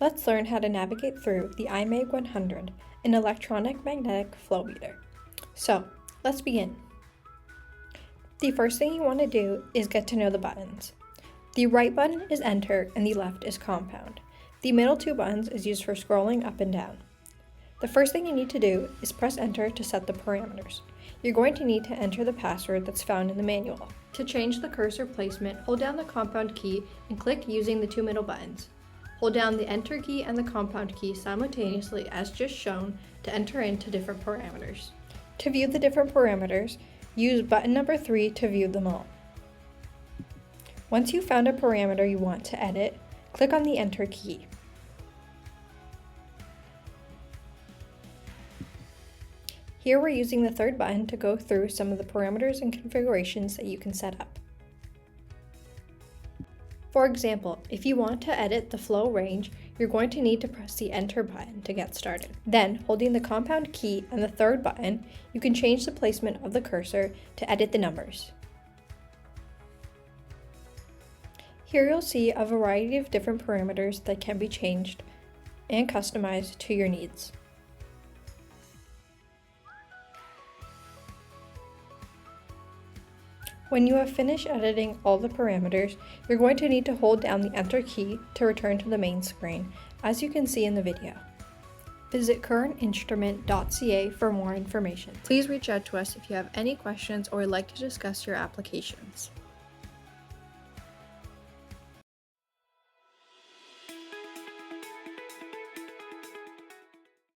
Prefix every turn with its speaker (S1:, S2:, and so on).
S1: Let's learn how to navigate through the iMag 100, an electromagnetic flow meter. So, let's begin. The first thing you want to do is get to know the buttons. The right button is enter and the left is compound. The middle two buttons is used for scrolling up and down. The first thing you need to do is press enter to set the parameters. You're going to need to enter the password that's found in the manual. To change the cursor placement, hold down the compound key and click using the two middle buttons. Hold down the enter key and the compound key simultaneously as just shown to enter into different parameters. To view the different parameters, use button number 3 to view them all. Once you've found a parameter you want to edit, click on the enter key. Here we're using the third button to go through some of the parameters and configurations that you can set up. For example, if you want to edit the flow range, you're going to need to press the enter button to get started. Then, holding the compound key and the third button, you can change the placement of the cursor to edit the numbers. Here you'll see a variety of different parameters that can be changed and customized to your needs. When you have finished editing all the parameters, you're going to need to hold down the enter key to return to the main screen, as you can see in the video. Visit currentinstrument.ca for more information. Please reach out to us if you have any questions or would like to discuss your applications.